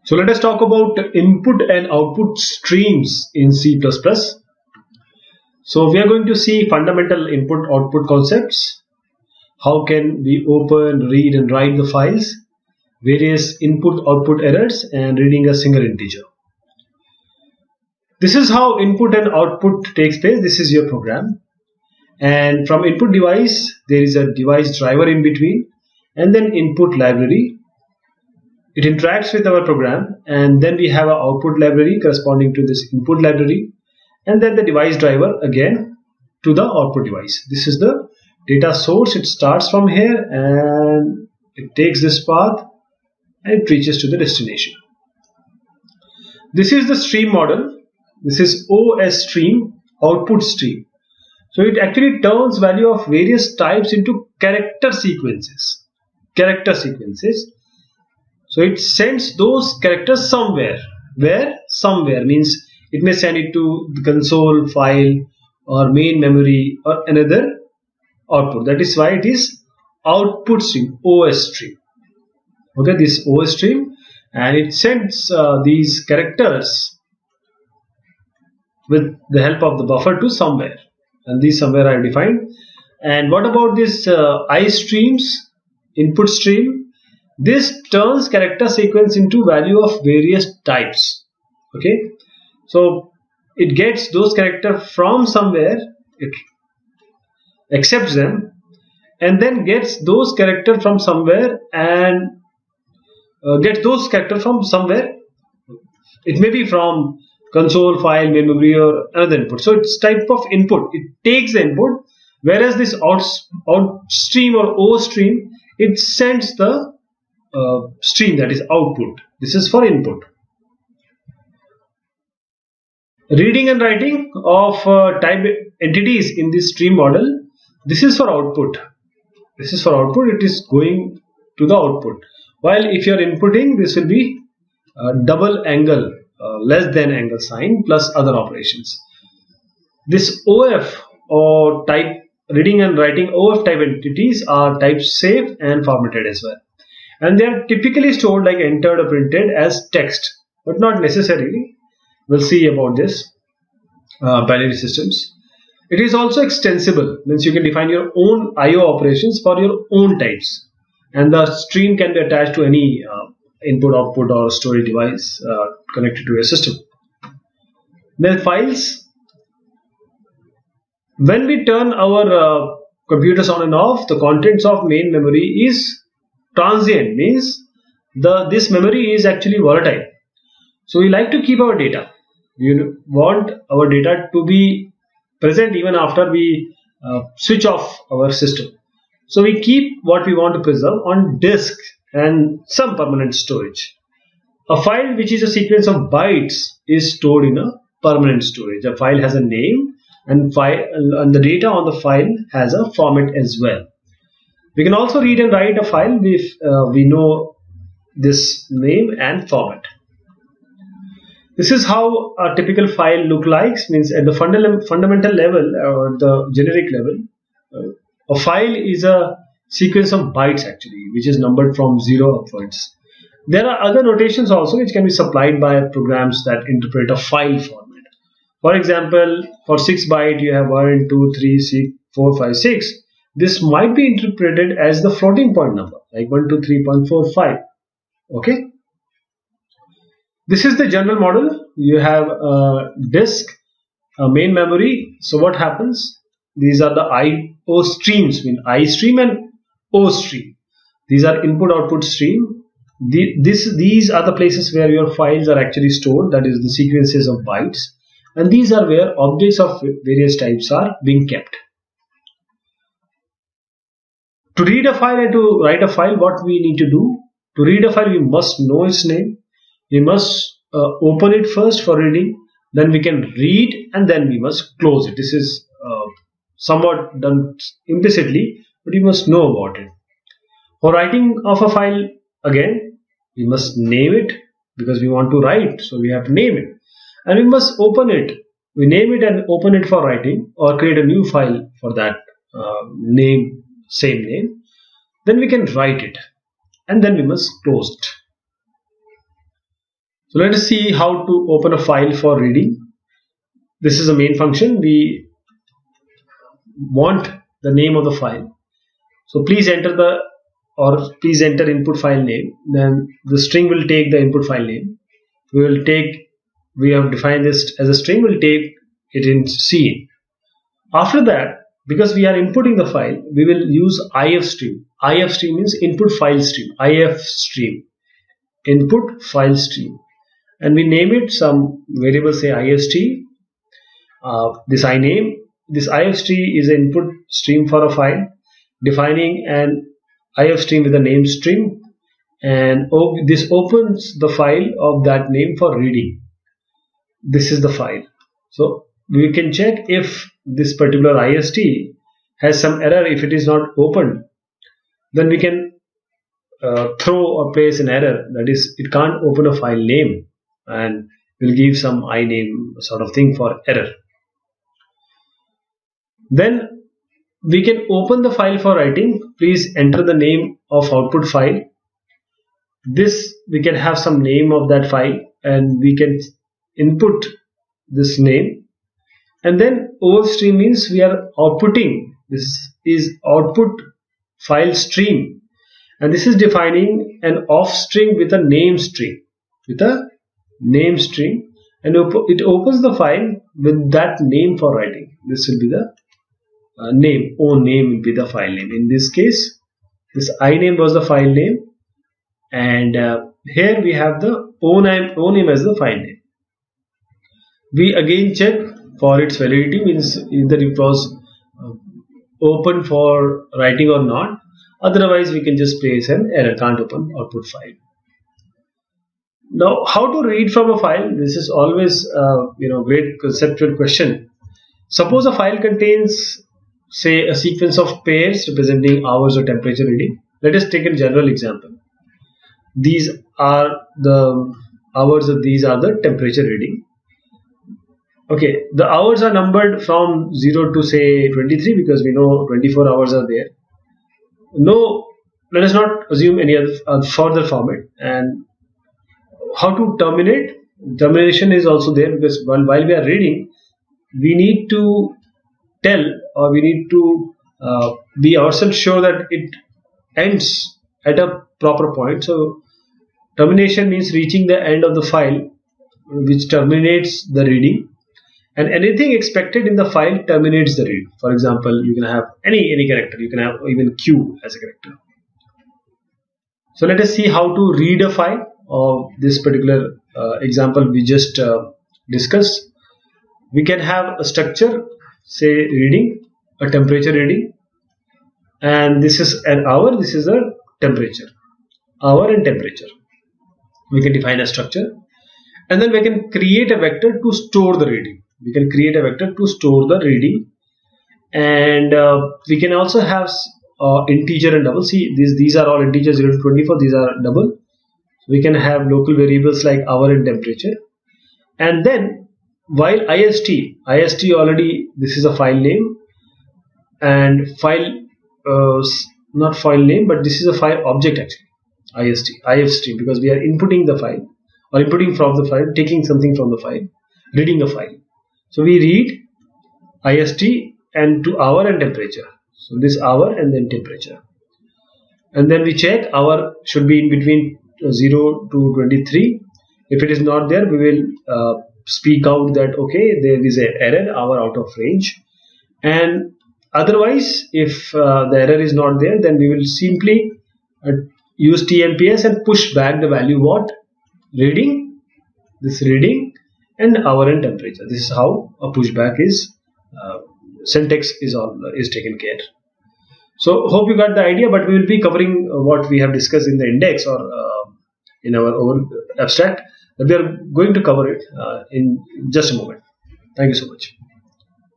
So let us talk about input and output streams in C++. So we are going to see fundamental input-output concepts. How can we open, read and write the files, various input-output errors and reading a single integer. This is how input and output takes place. This is your program. And from input device, there is a device driver in between and then input library. It interacts with our program and then we have an output library corresponding to this input library and then the device driver again to the output device. This is the data source. It starts from here and it takes this path and it reaches to the destination. This is the stream model. This is OS stream, output stream. So it actually turns value of various types into character sequences. So it sends those characters somewhere. Where? Somewhere means it may send it to the console file or main memory or another output. That is why it is output stream, OS stream. Okay, this OS stream, and it sends these characters with the help of the buffer to somewhere, and these somewhere I have defined. And what about this I streams, input stream? This turns character sequence into value of various types. Okay, so it gets those characters from somewhere, it accepts them and then gets those characters from somewhere and gets those characters from somewhere. It may be from console file, main memory or another input. So it's type of input. It takes the input, whereas this out stream or O stream, it sends the stream, that is output. This is for input. Reading and writing of type entities in this stream model. This is for output. This is for output. It is going to the output. While if you are inputting, this will be double angle, less than angle sign plus other operations. This OF or type reading and writing OF type entities are type safe and formatted as well. And they are typically stored like entered or printed as text, but not necessarily. We'll see about this binary systems. It is also extensible, means you can define your own IO operations for your own types, and the stream can be attached to any input, output or storage device connected to your system. Then files. When we turn our computers on and off, the contents of main memory is transient, means this memory is actually volatile. So we like to keep our data. We want our data to be present even after we switch off our system. So we keep what we want to preserve on disk and some permanent storage. A file which is a sequence of bytes is stored in a permanent storage. A file has a name and the data on the file has a format as well. We can also read and write a file if we know this name and format. This is how a typical file look like, means at the fundamental level or the generic level. A file is a sequence of bytes actually, which is numbered from 0 upwards. There are other notations also which can be supplied by programs that interpret a file format. For example, for 6 byte you have 1, 2, 3, 6, 4, 5, 6. This might be interpreted as the floating point number, like 123.45. Okay. This is the general model. You have a disk, a main memory. So what happens? These are the IO streams, mean I stream and O stream. These are input-output stream. These are the places where your files are actually stored, that is the sequences of bytes. And these are where objects of various types are being kept. To read a file and to write a file, what we need to do? To read a file, we must know its name. We must open it first for reading. Then we can read and then we must close it. This is somewhat done implicitly, but you must know about it. For writing of a file, again, we must name it because we want to write. So we have to name it. And we must open it. We name it and open it for writing or create a new file for that name. Same name, then we can write it and then we must close it. So let us see how to open a file for reading. This is the main function. We want the name of the file. So please enter input file name. Then the string will take the input file name. We have defined this as a string. We'll take it in C. After that, because we are inputting the file, we will use if stream. If stream means input file stream. If stream, input file stream, and we name it some variable, say ist. This ist is an input stream for a file, defining an if stream with a name string, and this opens the file of that name for reading. This is the file. So we can check if this particular ist has some error. If it is not opened, then we can throw or place an error, that is, it can't open a file name, and we'll give some iname sort of thing for error. Then we can open the file for writing. Please enter the name of output file. This, we can have some name of that file, and we can input this name. And then OF stream means we are outputting. This is output file stream, and this is defining an off string with a name string. And it opens the file with that name for writing. This will be the name. Name will be the file name. In this case, this iname was the file name, and here we have the name as the file name. We again check for its validity, means either it was open for writing or not. Otherwise, we can just place an error, can't open output file. Now, how to read from a file? This is always great conceptual question. Suppose a file contains, say, a sequence of pairs representing hours or temperature reading. Let us take a general example. These are the hours, and these are the temperature reading. Okay, the hours are numbered from 0 to, say, 23, because we know 24 hours are there. No, let us not assume any other further format. And how to terminate? Termination is also there, because while we are reading, we need to tell, or we need to be ourselves sure that it ends at a proper point. So termination means reaching the end of the file, which terminates the reading, and anything expected in the file terminates the read. For example, you can have any character. You can have even Q as a character. So let us see how to read a file of this particular example we just discussed. We can have a structure, say reading, a temperature reading, and this is an hour, this is a temperature, hour and temperature. We can define a structure, and then we can create a vector to store the reading. And we can also have integer and double. See, these are all integers, 0 to 24, these are double. We can have local variables like hour and temperature. And then while ist already, this is a file name, and not file name, but this is a file object actually, if stream, because we are inputting the file, or inputting from the file, taking something from the file, reading a file. So we read ist and to hour and temperature. So this hour and then temperature, and then we check hour should be in between 0 to 23. If it is not there, we will speak out that okay, there is an error, hour out of range. And otherwise, if the error is not there, then we will simply use tmps and push back the value what? Reading, this reading, and hour and temperature. This is how a pushback is, syntax is taken care. So hope you got the idea, but we will be covering what we have discussed in the index, or in our own abstract. We are going to cover it in just a moment. Thank you so much.